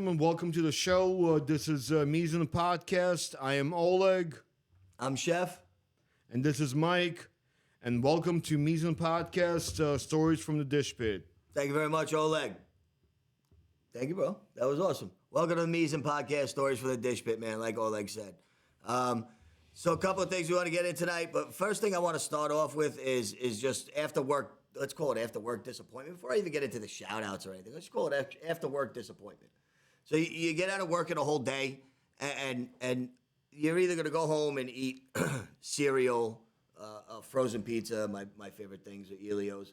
gentlemen, welcome to the show. This is Mies in the Podcast. I am Oleg, I'm Chef. and this is Mike. And welcome to Mies in the Podcast, Stories from the Dish Pit. Thank you very much, Oleg. Thank you, bro. That was awesome. Welcome to the Mies and Podcast Stories for the Dish Pit, man, like Oleg said. So a couple of things we want to get in tonight, but first thing I want to start off with is just after work, let's call it after work disappointment. Before I even get into the shout outs or anything, let's call it after work disappointment. So you get out of work in a whole day, and you're either going to go home and eat cereal, frozen pizza, my favorite things are Elio's,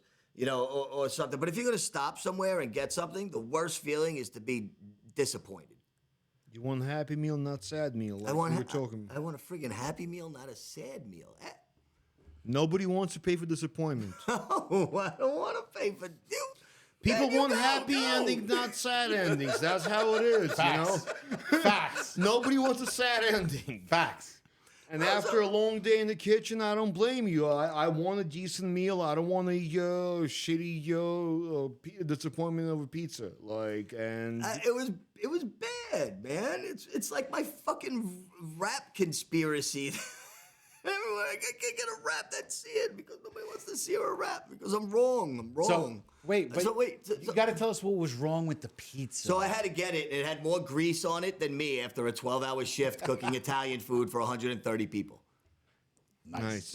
or something. But if you're going to stop somewhere and get something, the worst feeling is to be disappointed. You want a happy meal, not sad meal. Like I want we were talking. I want a friggin' happy meal, not a sad meal. Nobody wants to pay for disappointment. Oh, I don't want to pay for you. People want happy endings, not sad endings. That's how it is, Facts. Facts. Nobody wants a sad ending. Facts. And after a long day in the kitchen, I don't blame you. I want a decent meal. I don't want a shitty disappointment of a pizza. It was bad, man. It's like my fucking rap conspiracy. I can't get a rap that's see it because nobody wants to see a rap because I'm wrong. So wait, you got to tell us what was wrong with the pizza. So I had to get it. It had more grease on it than me after a 12-hour shift cooking Italian food for 130 people. Nice.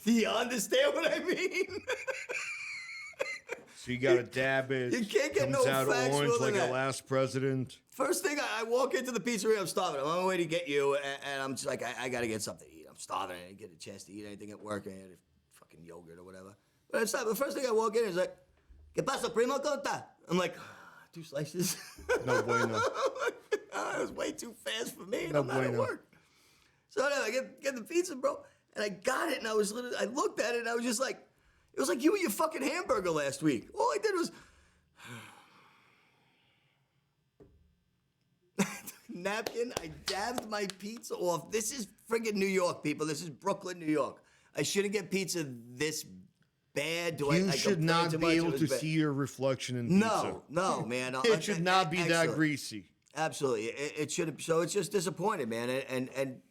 Do you understand what I mean? So you got to dab it. You can't get comes no out facts orange more like than a that. last president. First thing, I walk into the pizzeria, I'm starving. I'm on my way to get you, and I'm just like, I got to get something to eat. I'm starving. I didn't get a chance to eat anything at work. I had a fucking yogurt or whatever. But it's not, the first thing I walk in is like, ¿Qué pasa, primo? ¿Cómo está? I'm like, 2 slices. No bueno. It was way too fast for me, and No I'm not at bueno. work. So anyway, I get the pizza, bro, and I got it, and I looked at it, and I was just like, it was like you and your fucking hamburger last week. All I did was napkin. I dabbed my pizza off. This is friggin' New York, people. This is Brooklyn, New York. I shouldn't get pizza this bad. You should not be able to see your reflection in pizza. No, man. It should not be that Excellent. greasy. Absolutely. It should have. So it's just disappointed, man. And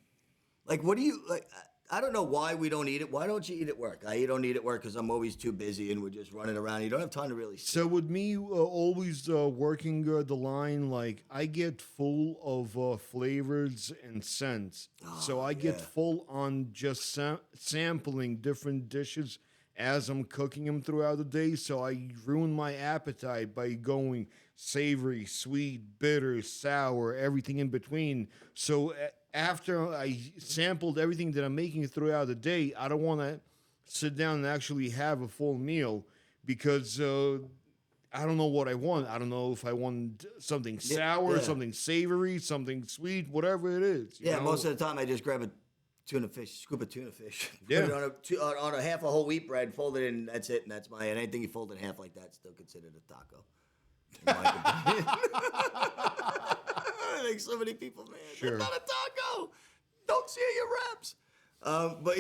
like, what do you like? I don't know why we don't eat it. Why don't you eat at work? I don't eat at work because I'm always too busy and we're just running around. You don't have time to really sit. So with me always working the line, like I get full of flavors and scents. So I get full on just sampling different dishes as I'm cooking them throughout the day. So I ruin my appetite by going savory, sweet, bitter, sour, everything in between. So after I sampled everything that I'm making throughout the day, I don't want to sit down and actually have a full meal because I don't know what I want. I don't know if I want something sour, something savory, something sweet, whatever it is. You know? Most of the time I just grab a scoop of tuna fish, Yeah. put it on a half a whole wheat bread, fold it in, that's it, and that's and anything you fold in half like that still considered a taco. In my opinion. I think so many people, man. Sure. It's not a taco. Don't see your wraps. But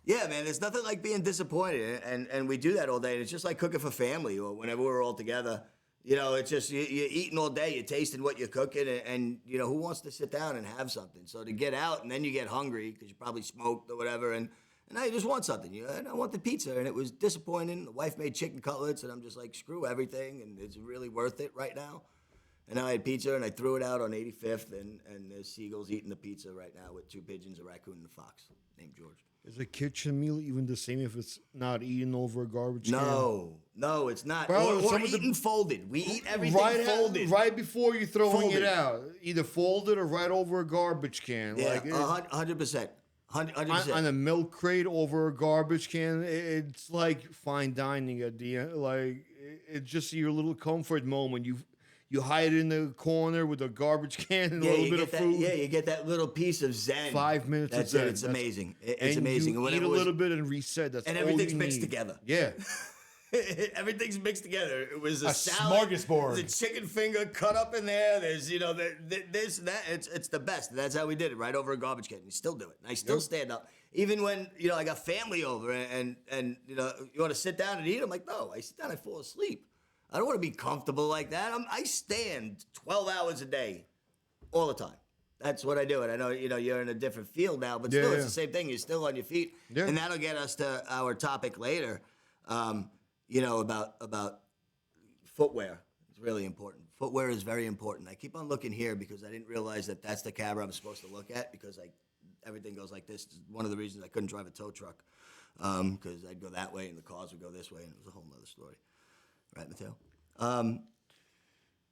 yeah, man, there's nothing like being disappointed, and we do that all day. And it's just like cooking for family, or whenever we're all together. It's just you're eating all day, you're tasting what you're cooking, and who wants to sit down and have something? So to get out and then you get hungry because you probably smoked or whatever, and now you just want something. And I want the pizza, and it was disappointing. The wife made chicken cutlets, and I'm just like, screw everything, and it's really worth it right now. And now I had pizza, and I threw it out on 85th, and there's seagulls eating the pizza right now with 2 pigeons, a raccoon, and a fox named George. Is a kitchen meal even the same if it's not eaten over a garbage can? No, it's not. Bro, or eaten folded. We eat everything folded. Right before you're throwing Folded. it out. Either folded or right over a garbage can. Yeah, Like 100%. 100%. on a milk crate over a garbage can, it's like fine dining at the end. Like, it's just your little comfort moment. You hide in the corner with a garbage can and a little bit of food. You get that little piece of zen. 5 minutes That's of it. zen. It's amazing. It's and amazing. You And eat a little bit and reset. That's and all everything's you mixed need. together. Yeah. Everything's mixed together. It was a salad. smorgasbord. There's a chicken finger cut up in there. There's this and that. It's the best. That's how we did it, right over a garbage can. We still do it. And I still stand up, even when I got family over and you want to sit down and eat. I'm like, no. I sit down, I fall asleep. I don't want to be comfortable like that. I stand 12 hours a day, all the time. That's what I do. And I know, you're in a different field now, but still, it's the same thing. You're still on your feet. Yeah. And that'll get us to our topic later, about footwear. It's really important. Footwear is very important. I keep on looking here because I didn't realize that that's the camera I'm supposed to look at because everything goes like this. It's one of the reasons I couldn't drive a tow truck because I'd go that way and the cars would go this way, and it was a whole other story. Right, Mateo?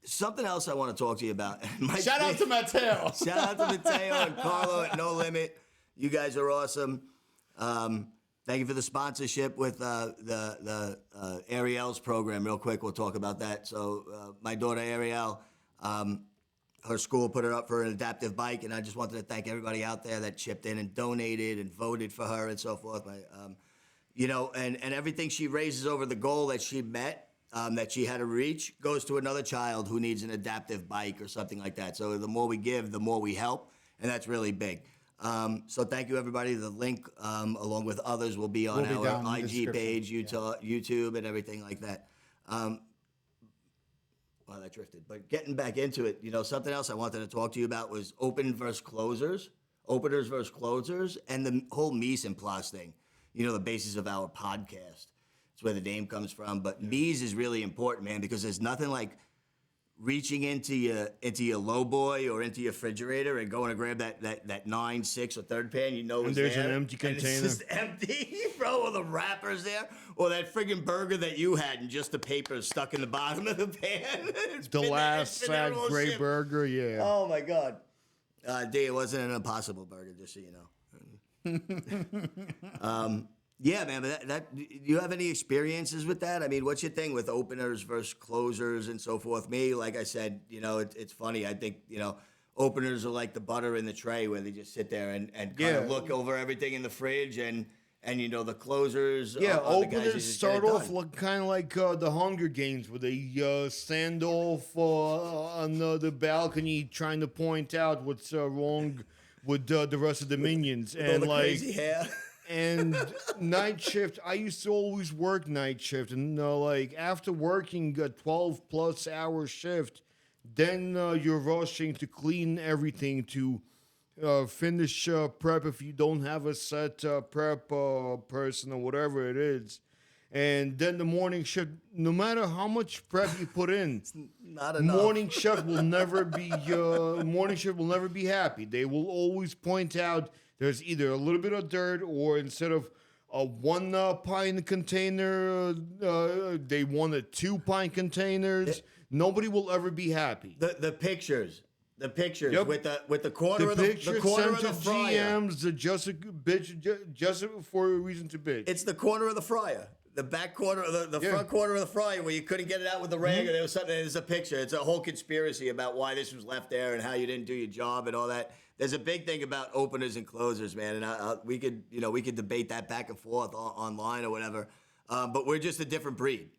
Something else I want to talk to you about. Shout out to Mateo. Shout out to Mateo and Carlo at No Limit. You guys are awesome. Thank you for the sponsorship with the Ariel's program. Real quick, we'll talk about that. So my daughter Ariel, her school put her up for an adaptive bike, and I just wanted to thank everybody out there that chipped in and donated and voted for her and so forth. And everything she raises over the goal that she met, that she had to reach, goes to another child who needs an adaptive bike or something like that. So the more we give, the more we help, and that's really big. So thank you, everybody. The link, along with others, will be on our IG page, YouTube, and everything like that. Wow, that drifted. But getting back into it, something else I wanted to talk to you about was openers versus closers, and the whole mise en place thing. The basis of our podcast. That's where the name comes from. But mise is really important, man, because there's nothing like reaching into your low boy or into your refrigerator and going to grab that 9, 6, or third pan. And there's an empty container. And it's just empty, bro, or the wrapper's there. Or that friggin' burger that you had and just the paper stuck in the bottom of the pan. The last sad gray burger, yeah. Oh, my God. D, it wasn't an Impossible Burger, just so you know. Yeah, man, but that do you have any experiences with that? I mean, what's your thing with openers versus closers and so forth? Me, like I said, it's funny. I think, openers are like the butter in the tray where they just sit there and kind of look over everything in the fridge and the closers. Yeah, are openers the guys that just start get it off done. kind of like the Hunger Games where they stand off on the balcony trying to point out what's wrong with the rest of the minions. With all the crazy hair. And night shift, I used to always work night shift. And after working a 12-plus hour shift, then you're rushing to clean everything to finish prep if you don't have a set prep person or whatever it is. And then the morning shift, no matter how much prep you put in, it's not enough. Morning shift will never be happy. They will always point out there's either a little bit of dirt or instead of a 1 pint container, they wanted 2 pint containers. Nobody will ever be happy. The pictures. Yep. with the corner the of the corner of the fryer. GMs, just for a reason to bitch. It's the corner of the fryer. The back corner, the front corner of the fryer where you couldn't get it out with the rag, or there was something. There's a picture. It's a whole conspiracy about why this was left there and how you didn't do your job and all that. There's a big thing about openers and closers, man, and we could debate that back and forth online or whatever. But we're just a different breed.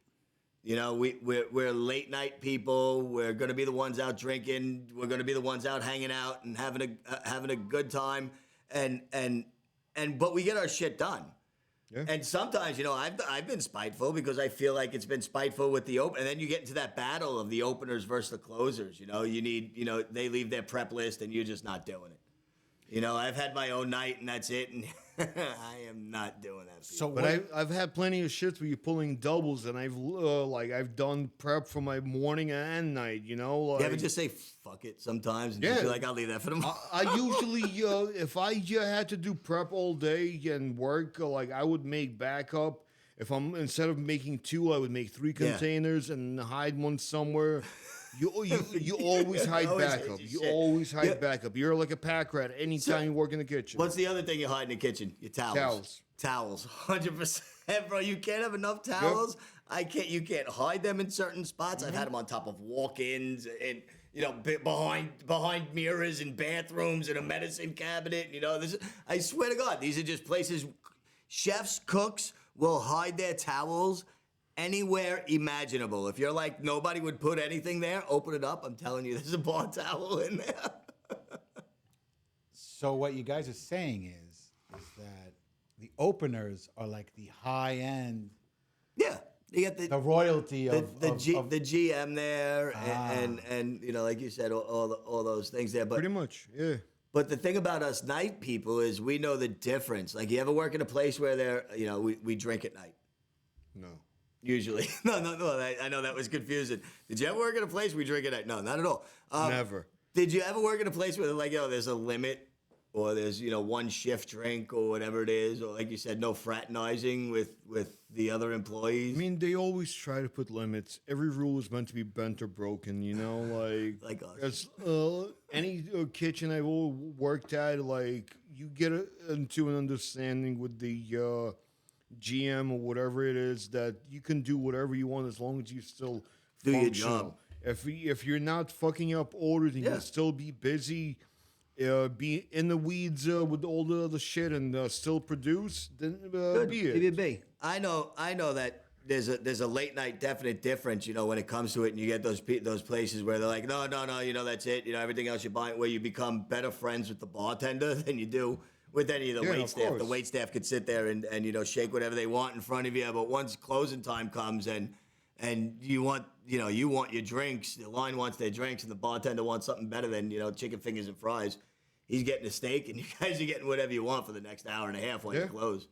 We're late night people. We're going to be the ones out drinking. We're going to be the ones out hanging out and having a good time. But we get our shit done. Yeah. And sometimes, I've been spiteful because I feel like it's been spiteful with the open. And then you get into that battle of the openers versus the closers. You need, they leave their prep list and you're just not doing it. I've had my own night and that's it. And I am not doing that. But I've had plenty of shits where you're pulling doubles, and I've done prep for my morning and night. You ever just say fuck it sometimes and just be like, I'll leave that for tomorrow. I usually, if I had to do prep all day and work, I would make backup. If instead of making 2, I would make 3 containers and hide one somewhere. You always hide backup. You always hide backup. You're like a pack rat anytime you work in the kitchen. What's the other thing you hide in the kitchen? Your towels. Towels. 100%, bro. You can't have enough towels. Yep. You can't hide them in certain spots. I've had them on top of walk-ins and behind mirrors in bathrooms and a medicine cabinet. I swear to God, these are just places chefs, cooks will hide their towels anywhere imaginable. If you're like, nobody would put anything there, open it up. I'm telling you, there's a bar towel in there. So what you guys are saying is that the openers are like the high end. Yeah. You got the royalty the, of the GM there, and you know, like you said, all those things there. But Pretty much, yeah. But the thing about us night people is we know the difference. Like, you ever work in a place where we drink at night? No. Usually. No. I know that was confusing. Did you ever work in a place where we drink at night? No, not at all. Never. Did you ever work in a place where, like, there's a limit, or there's, one shift drink or whatever it is, or like you said, no fraternizing with the other employees? I mean, they always try to put limits. Every rule is meant to be bent or broken, Like us. As any kitchen I've worked at, like, you get into an understanding with the GM or whatever it is that you can do whatever you want as long as you still Do your functional. job. If you're not fucking up orders and you still be busy, be in the weeds with all the other shit and still produce, then be it. BBB. I know that there's a late night definite difference, when it comes to it, and you get those places where they're like, no, that's it, everything else you're buying, where you become better friends with the bartender than you do with any of the wait of staff. The course. wait staff could sit there and shake whatever they want in front of you, but once closing time comes and you want your drinks, the line wants their drinks, and the bartender wants something better than chicken fingers and fries. He's getting a steak, and you guys are getting whatever you want for the next hour and a half while you close.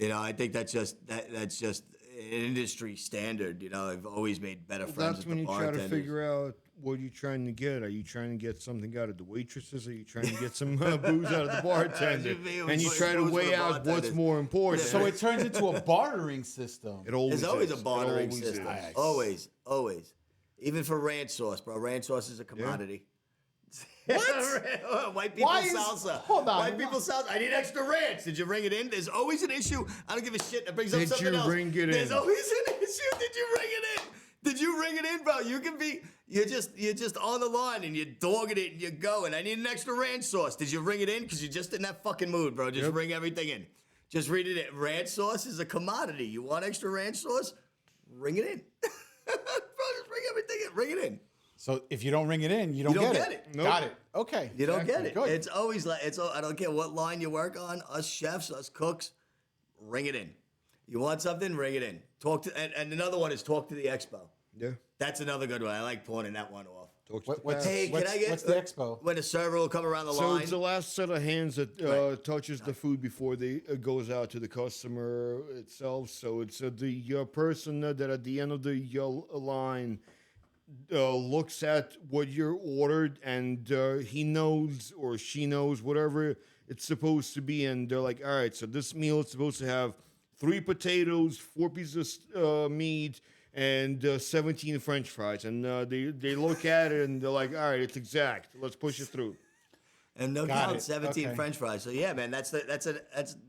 I think that's just an industry standard. I've always made better friends That's with when the you try bartenders. to figure out what you're trying to get. Are you trying to get something out of the waitresses? Are you trying to get some booze out of the bartender? And you try to Booze for weigh the out what's bartenders. more important. So it turns into a bartering system. It always There's always is. a bartering It always system. is. Always. Even for ranch sauce, bro. Ranch sauce is a commodity. What? White people Why is- salsa. hold on. White people salsa. I need extra ranch. Did you bring it in? There's always an issue. I don't give a shit. That brings up Did something you else. bring it There's in? always an issue. Did you bring it in? Did you bring it in, bro? You're just on the line and you're dogging it and you're going. I need an extra ranch sauce. Did you bring it in? Because you're just in that fucking mood, bro. Just bring everything in. Just read it in. Ranch sauce is a commodity. You want extra ranch sauce? Bring it in. Bro, just bring everything in. Bring it in. So if you don't ring it in, you don't, get it. Nope. Got it. Okay. You don't get it. Good. It's always like I don't care what line you work on. Us chefs, us cooks, ring it in. You want something, ring it in. And another one is talk to the expo. Yeah. That's another good one. I like pawning that one off. Talk to What- the what's- past. Hey, What's- can I get what's the expo? When a server will come around the So line? it's the last set of hands that Right. touches the food before they goes out to the customer itself. So it's the person that at the end of the line looks at what you're ordered, and he knows or she knows whatever it's supposed to be, and they're like, all right, so this meal is supposed to have 3 potatoes, 4 pieces of meat, and 17 French fries, and they look at it and they're like, all right, it's exact. Let's push it through. And no Got doubt, it. 17 Okay. French fries. So yeah, man, that's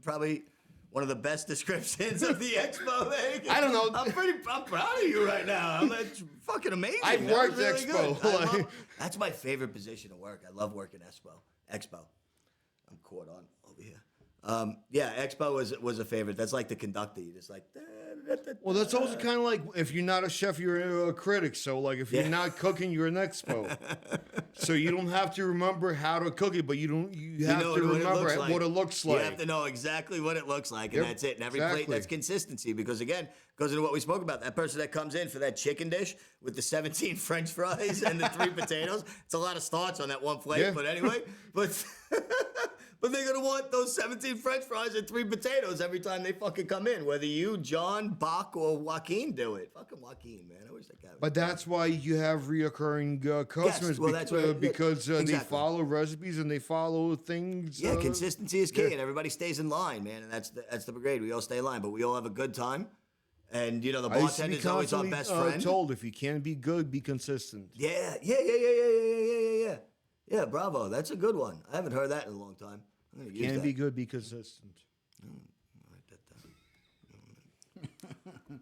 probably one of the best descriptions of the expo thing. I don't know. I'm proud of you right now. That's fucking amazing. I've That was worked really expo, good. like- That's my favorite position to work. I love working expo. I'm caught on over here. Yeah, expo was a favorite. That's like the conductor. You just like. Well, that's also kind of like if you're not a chef, you're a critic. So, like, if you're Yeah. not cooking, you're an expo. So you don't have to remember how to cook it, but you have know to what it remember looks like. what it looks like. You have to know exactly what it looks like, and Yep, that's it. And every plate, exactly. that's consistency. Because again, goes into what we spoke about. That person that comes in for that chicken dish with the 17 French fries and the 3 potatoes. It's a lot of starch on that one plate, Yeah. but anyway, but they're gonna want those 17 French fries and 3 potatoes every time they fucking come in. Whether you, John, Bach, or Joaquin do it. Fucking Joaquin, man. I wish that guy. But that's why you have reoccurring customers well, that's what- because they exactly. follow recipes and they follow things. Yeah, consistency is key, yeah. and everybody stays in line, man. And that's the brigade. We all stay in line, but we all have a good time. And the I used to be bartender's always our constantly best friend. told if you can't be good, be consistent. Yeah. Yeah, bravo. That's a good one. I haven't heard that in a long time. I'm gonna use Can't that. be good, be consistent. Write that down.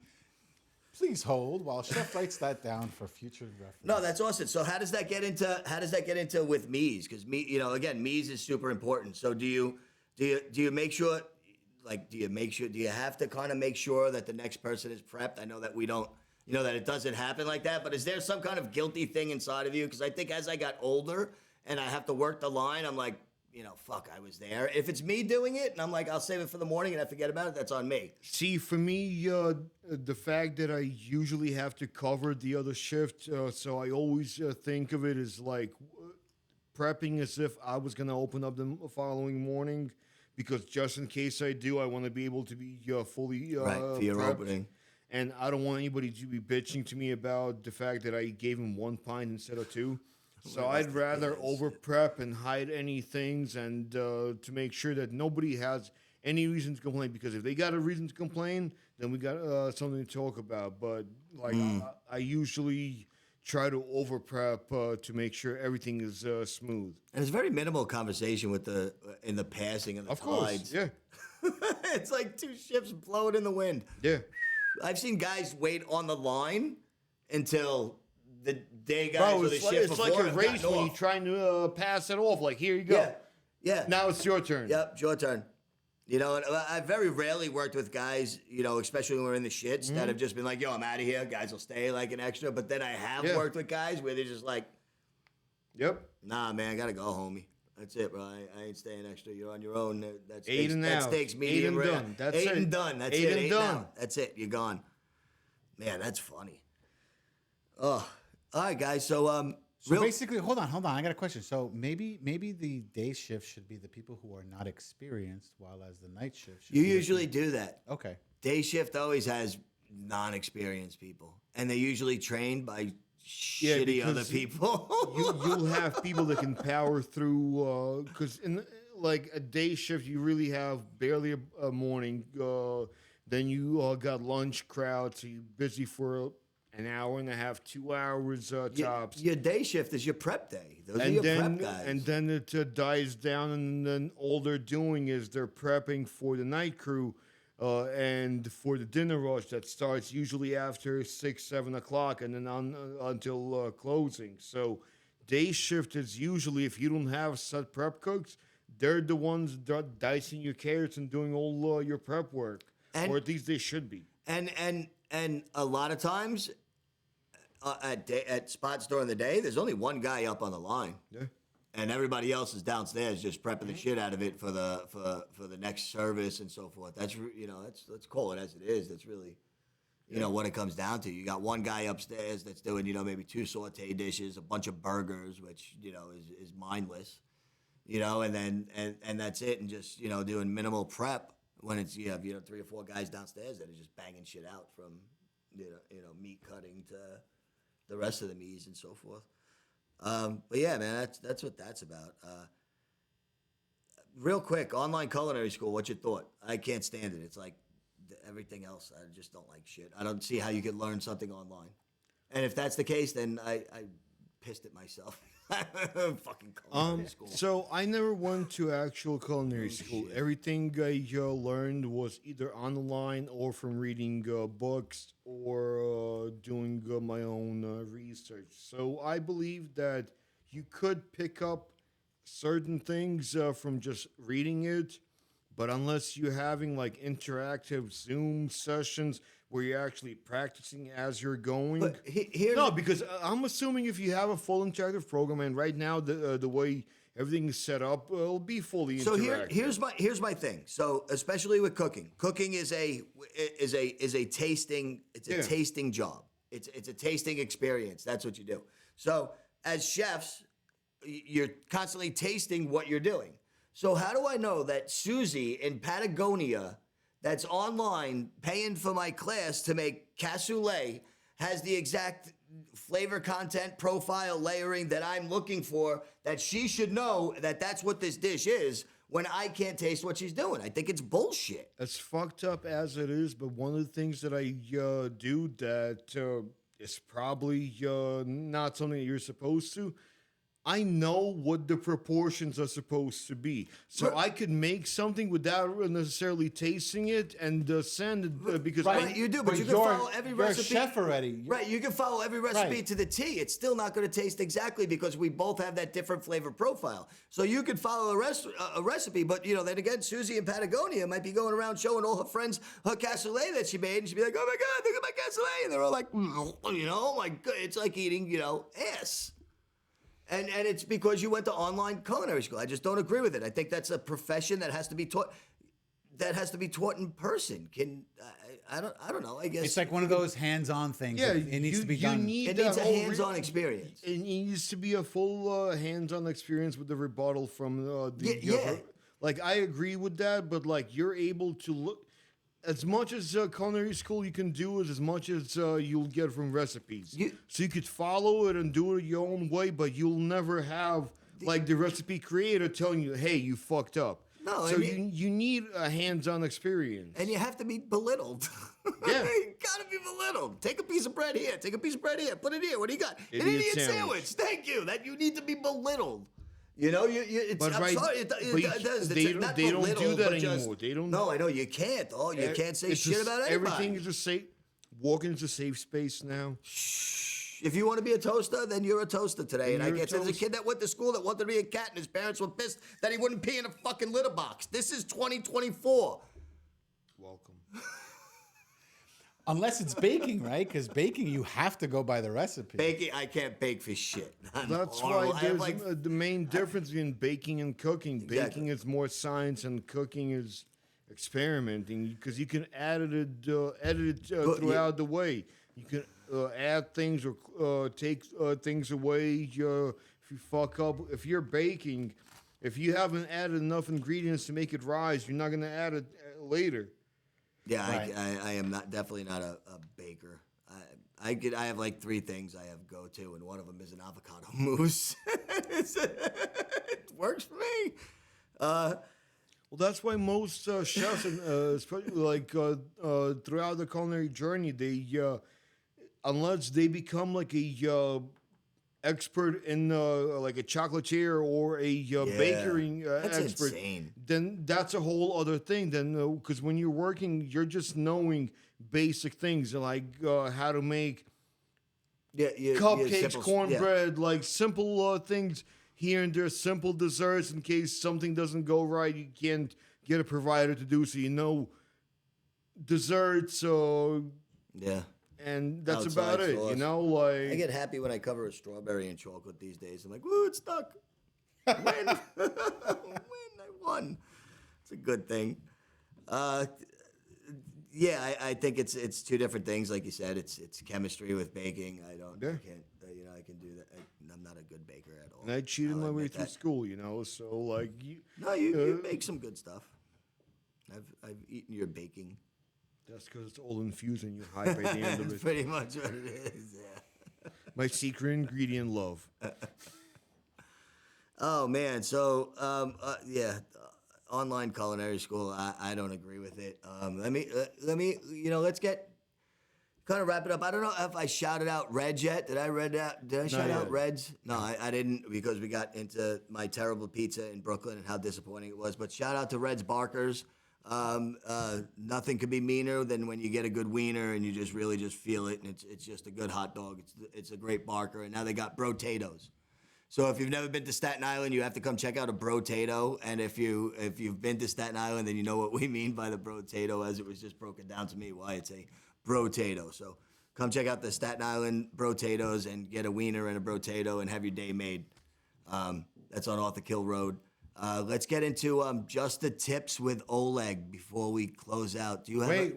Please hold while Chef writes that down for future reference. No, that's awesome. So how does that get into with Mies? Because again, Mies is super important. So do you make sure, do you have to kind of make sure that the next person is prepped? I know that we don't, that it doesn't happen like that, but is there some kind of guilty thing inside of you? Because I think as I got older and I have to work the line, I'm like, fuck, I was there. If it's me doing it and I'm like, I'll save it for the morning and I forget about it, that's on me. See, for me, the fact that I usually have to cover the other shift, so I always think of it as like prepping as if I was going to open up the following morning, because just in case I do, I want to be able to be fully Right, for your prepped. opening. And I don't want anybody to be bitching to me about the fact that I gave him 1 pint instead of 2. So I'd rather over prep and hide any things, and to make sure that nobody has any reason to complain. Because if they got a reason to complain, then we got something to talk about. But like I usually try to over prep to make sure everything is smooth. And it's very minimal conversation with in the passing and the Of course, tides. yeah, It's like 2 ships blowing in the wind. yeah. I've seen guys wait on the line until the day guys Bro, or the it's like, shift it's before like a have race gotten when off. you're trying to pass it off. Like, here you go. Yeah. Now it's your turn. Yep, it's your turn. And I very rarely worked with guys, especially when we're in the shits, that have just been like, yo, I'm out of here. Guys will stay like an extra. But then I have worked with guys where they're just like, Yep. nah, man, I got to go, homie. That's it, bro. I ain't staying extra. You're on your own. That's Eight and that out. steaks 8 medium and rare. done. That's eight it. and done. That's 8 it. and 8 done. out. That's it. You're gone. Man, that's funny. Oh, all right, guys. So, So basically, hold on. I got a question. So maybe the day shift should be the people who are not experienced, while as the night shift should you be the usually do that. okay. Day shift always has non-experienced people, and they're usually trained by shitty other because people. You'll have people that can power through, because in like a day shift, you really have barely a morning. Then you got lunch crowd, so you're busy for an hour and a half, 2 hours tops. Your day shift is your prep day. Those are And your then, prep guys. and then it dies down, and then all they're doing is they're prepping for the night crew, and for the dinner rush that starts usually after 6, 7 o'clock, and then on until closing. So, day shift is usually, if you don't have set prep cooks, they're the ones dicing your carrots and doing all your prep work, or at least they should be. And a lot of times at spots during the day, there's only one guy up on the line. Yeah. And everybody else is downstairs just prepping the shit out of it for the next service and so forth. That's let's call it as it is. That's really what it comes down to. You got one guy upstairs that's doing maybe 2 sauté dishes, a bunch of burgers, which is mindless. And then and that's it, and just doing minimal prep when it's you have 3 or 4 guys downstairs that are just banging shit out from meat cutting to the rest of the meats and so forth. But yeah, man, that's what that's about. Real quick, online culinary school. What's your thought? I can't stand it. It's like everything else. I just don't like shit. I don't see how you could learn something online. And if that's the case, then I pissed at myself. Fucking culinary school. So I never went to actual culinary school. shit. Everything I learned was either on the line or from reading books or doing my own research. So I believe that you could pick up certain things from just reading it, but unless you're having like interactive Zoom sessions where you're actually practicing as you're going. But here's No, because I'm assuming if you have a full interactive program, and right now the way everything is set up, it'll be fully So interactive. here's my thing. So especially with cooking, cooking is a tasting. It's a tasting job. It's a tasting experience. That's what you do. So as chefs, you're constantly tasting what you're doing. So how do I know that Susie in Patagonia, that's online, paying for my class to make cassoulet, has the exact flavor content, profile, layering that I'm looking for, that she should know that that's what this dish is, when I can't taste what she's doing? I think it's bullshit. As fucked up as it is, but one of the things that I do that is probably not something that you're supposed to. I know what the proportions are supposed to be, so I could make something without necessarily tasting it and send it because Right, you do, but you can follow every recipe. You're a chef already. Right, you can follow every recipe Right. to the T. It's still not going to taste exactly because we both have that different flavor profile. So you could follow a recipe, but then again, Susie in Patagonia might be going around showing all her friends her cassoulet that she made, and she'd be like, "Oh my God, look at my cassoulet!" And they're all like, "Oh my God, it's like eating, ass." And it's because you went to online culinary school. I just don't agree with it. I think that's a profession that has to be taught. That has to be taught in person. I don't know. I guess It's like one of those hands-on things. Yeah, It needs to be done. it needs a hands-on experience. It needs to be a full hands-on experience with the rebuttal from Yeah. Like I agree with that, but like you're able to look as much as culinary school you can do is as much as you'll get from recipes. So you could follow it and do it your own way, but you'll never have like the recipe creator telling you, "Hey, you fucked up." No, so you need a hands-on experience, and you have to be belittled. Yeah, you gotta be belittled. Take a piece of bread here. Take a piece of bread here. Put it here. What do you got? An Idiot idiot sandwich. Thank you. That you need to be belittled. You know, it's, But I'm right- sorry, it but does. they don't- Not they don't do belittled, that but just- anymore. They don't- No, I know you can't. Oh, you can't say It's shit just- about anybody. Everything is just safe. Walking is a safe space now. If you want to be a toaster, then you're a toaster today. And I You're a guess there's a toast- kid that went to school that wanted to be a cat, and his parents were pissed that he wouldn't pee in a fucking litter box. This is 2024. Welcome. Unless it's baking, right? Because baking, you have to go by the recipe. Baking, I can't bake for shit. I'm That's horrible. why I have there's the main difference between baking and cooking. Exactly. Baking is more science, and cooking is experimenting because you can edit it throughout the way. You can add things or take things away. If you fuck up, if you're baking, if you haven't added enough ingredients to make it rise, you're not gonna add it later. Yeah, Right. I am definitely not a baker. I have like 3 things I have go to, and one of them is an avocado mousse. It works for me. Well, that's why most chefs, especially like throughout the culinary journey, they unless they become like a expert in like a chocolatier or a bakery That's expert, insane. then that's a whole other thing. Then because when you're working, you're just knowing basic things like how to make cupcakes, cornbread, like simple things here and there, simple desserts in case something doesn't go right. You can't get a provider to do so. You know, desserts. Yeah. And that's Outside about it, sauce. you know. Like I get happy when I cover a strawberry in chocolate these days. I'm like, woo, it's stuck. Win. Win. I won. It's a good thing. Yeah, I think it's 2 different things. Like you said, it's chemistry with baking. I can't, I can do that. I'm not a good baker at all. and I cheated I'll my way admit through that. school, you know. So like No, you make some good stuff. I've eaten your baking. that's because it's all infused and you hide by the end of That's it. pretty much what it is. Yeah. My secret ingredient, love. Oh man, so online culinary school. I don't agree with it. Let me let's get kind of wrap it up. I don't know if I shouted out Reds yet. Did I shout out yet. Reds? No, I didn't because we got into my terrible pizza in Brooklyn and how disappointing it was. But shout out to Reds Barkers. Nothing could be meaner than when you get a good wiener and you just really just feel it, and it's just a good hot dog. It's a great barker, and now they got brotatoes. So if you've never been to Staten Island, you have to come check out a brotato. And if you've been to Staten Island, then you know what we mean by the brotato, as it was just broken down to me why it's a brotato. So come check out the Staten Island brotatoes and get a wiener and a brotato and have your day made. That's on Arthur Kill Road. Let's get into just the tips with Oleg before we close out. Do you have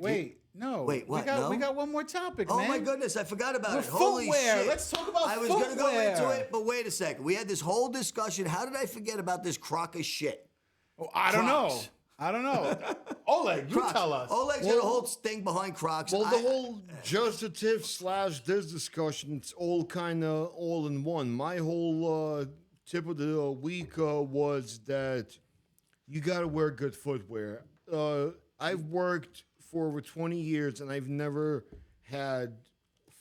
No. Wait, what? We No? got one more topic, Oh man. my goodness, I forgot about With it. Holy footwear. shit. Let's talk about I was gonna go footwear. into it, but wait a second. We had this whole discussion. How did I forget about this crock of shit? Oh, I don't know. Crocs. I don't know. Oleg, you Crocs. tell us. Oleg's got a whole thing behind Crocs. Well, the whole just a tip / this discussion, it's all kind of all in one. My whole tip of the week was that you got to wear good footwear. I've worked for over 20 years, and I've never had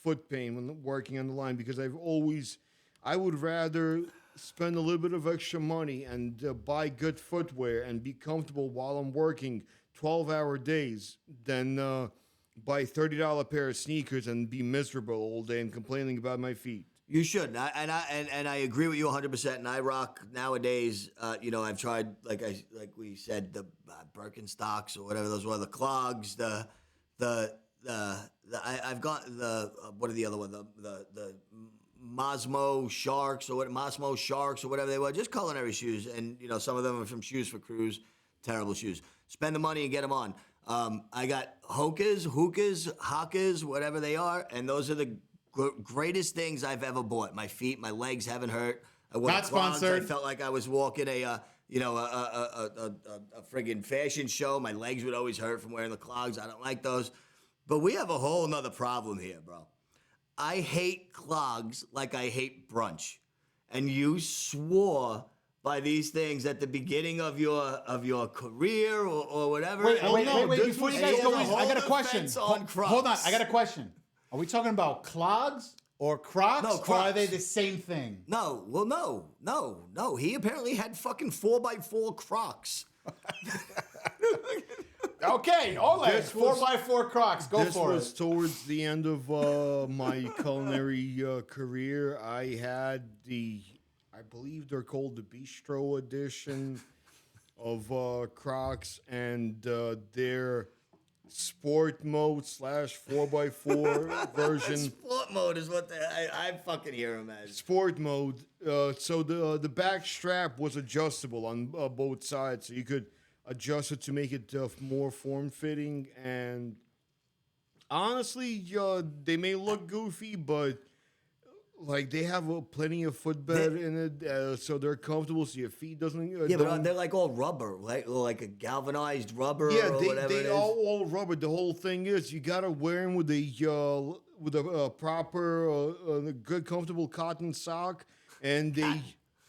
foot pain when working on the line because I would rather spend a little bit of extra money and buy good footwear and be comfortable while I'm working 12-hour days than buy $30 pair of sneakers and be miserable all day and complaining about my feet. You should, and I agree with you 100%. And I rock nowadays. I've tried like we said the Birkenstocks or whatever those were, the clogs, I've got the what are the other one, the Mosmo Sharks or whatever they were, just culinary shoes. And, some of them are from Shoes for Crews, terrible shoes. Spend the money and get them on. I got hokas, whatever they are, and those are the greatest things I've ever bought. My feet, my legs haven't hurt. I wore Not clogs. sponsored. I felt like I was walking a friggin' fashion show. My legs would always hurt from wearing the clogs. I don't like those. But we have a whole nother problem here, bro. I hate clogs like I hate brunch. And you swore by these things at the beginning of your career or whatever. Wait, this before was you guys a go in, whole I got a question. defense on Crocs. Hold on, I got a question. Are we talking about clogs or Crocs? No, Or are Crocs. they the same thing? No. He apparently had fucking 4x4 Crocs. Okay, Oleg, This was- 4x4 Crocs. Go This for was it. towards the end of my culinary career. I had I believe they're called the Bistro edition of Crocs, and their sport mode / 4x4 version. Sport mode is what I fucking hear him as. Sport mode. So the back strap was adjustable on both sides, so you could adjust it to make it more form-fitting. And honestly, they may look goofy, but like they have plenty of footbed in it, so they're comfortable, so your feet doesn't. Yeah, but don't- they're like all rubber, like a galvanized rubber yeah, or whatever it they is. all rubber. The whole thing is you gotta wear them with a proper, good, comfortable cotton sock, and they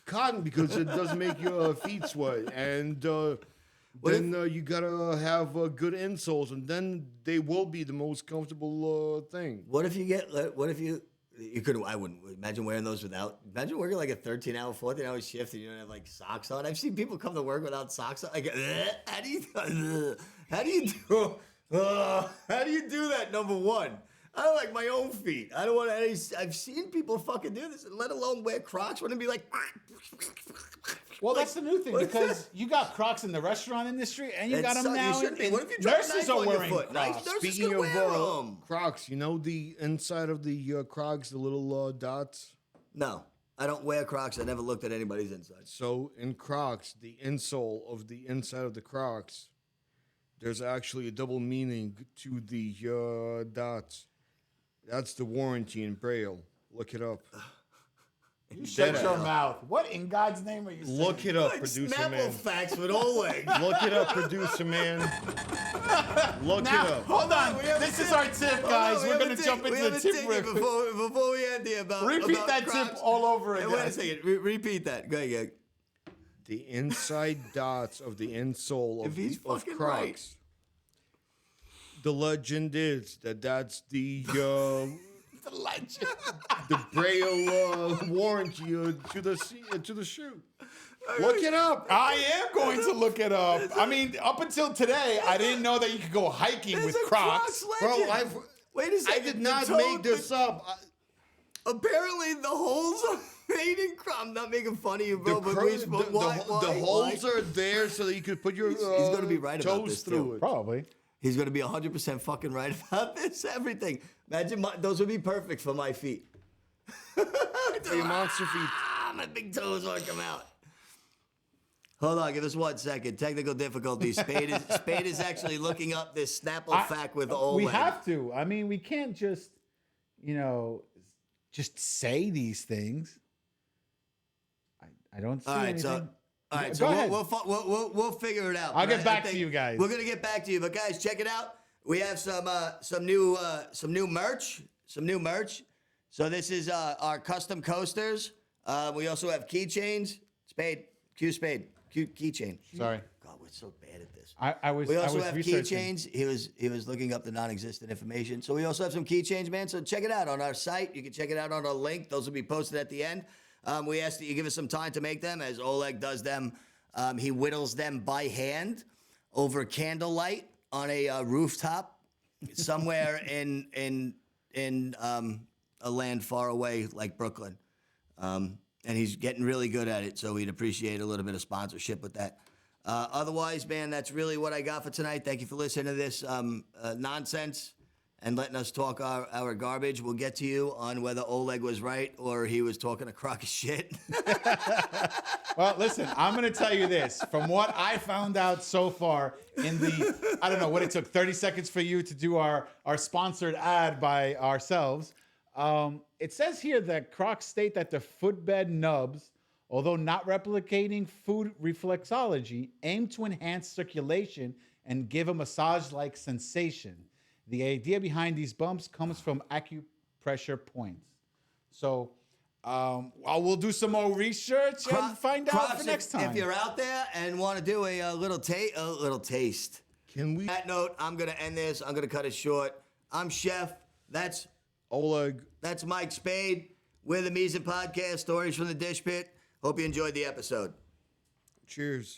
cotton because it doesn't make your feet sweat, and then you gotta have good insoles, and then they will be the most comfortable thing. What if you could, I wouldn't imagine wearing those without. Imagine working like a 13-hour, 14-hour shift and you don't have like socks on. I've seen people come to work without socks on. Like, how do you do that? Number one, I don't like my own feet. I don't want any. I've seen people fucking do this, let alone wear Crocs. Wouldn't it be like? Well, that's the new thing because you got Crocs in the restaurant industry and you got them now. You shouldn't be. in- What if you drop a nurses knife are on your wearing foot? Crocs. Nurses Speaking can of wear 'em. Crocs, you know the inside of the Crocs, the little dots. No, I don't wear Crocs. I never looked at anybody's inside. So in Crocs, the insole of the inside of the Crocs, there's actually a double meaning to the dots. That's the warranty in Braille. Look it up. You shut Dead your ass. mouth. What in God's name are you saying? Look it up, Like producer Snapple man. facts with Oleg. Look it up, producer man. Look Now, it up. hold on. We have This a is tip. our tip, Hold guys. on, we We're have going a to jump tip. into We the have a tip tip real here quick. before we end here about Repeat about that Crocs. tip all over Hey, again. wait a second. Repeat that. Go ahead. The inside dots of the insole If of, he's of fucking Crocs. right. The legend is that's the The legend. the Braille warranty to the shoe. Look it up. I am going to look it up. I mean, up until today, I didn't know that you could go hiking There's with a Crocs. Bro, legend. Wait a I second. did the not toe- make this up. Apparently, the holes are made in Crocs. I'm not making fun of you, bro. But The why? holes are there so that you could put your He's gonna be right about toes this, through too. it. Probably. He's going to be 100% fucking right about this. Everything. Imagine those would be perfect for my feet. For your monster feet. My big toes won't come out. Hold on, give us 1 second. Technical difficulties. Spade is actually looking up this Snapple fact with Oleg. We have to. I mean, we can't just, just say these things. I don't see All right, anything. All right, Go so ahead. we'll figure it out. I'll But get I back to think you guys. We're gonna get back to you, but guys, check it out. We have some new merch. So this is our custom coasters. We also have keychains. Spade, keychain. Sorry. God, we're so bad at this. I was We also I was have researching. keychains. He was looking up the non-existent information. So we also have some keychains, man. So check it out on our site. You can check it out on our link. Those will be posted at the end. We ask that you give us some time to make them, as Oleg does them. He whittles them by hand over candlelight on a rooftop somewhere in a land far away like Brooklyn. And he's getting really good at it, so we'd appreciate a little bit of sponsorship with that. Otherwise, man, that's really what I got for tonight. Thank you for listening to this nonsense. and letting us talk our garbage. We'll get to you on whether Oleg was right or he was talking a crock of shit. Well, listen, I'm going to tell you this. From what I found out so far in the, I don't know what it took, 30 seconds for you to do our sponsored ad by ourselves. It says here that Crocs state that the footbed nubs, although not replicating food reflexology, aim to enhance circulation and give a massage-like sensation. The idea behind these bumps comes from acupressure points. So we'll do some more research and find out Crocs, for next time. If you're out there and want to do a little taste. Can we? On that note, I'm going to end this. I'm going to cut it short. I'm Chef. That's Oleg. That's Mike Spade. We're the Mies Podcast, Stories from the Dish Pit. Hope you enjoyed the episode. Cheers.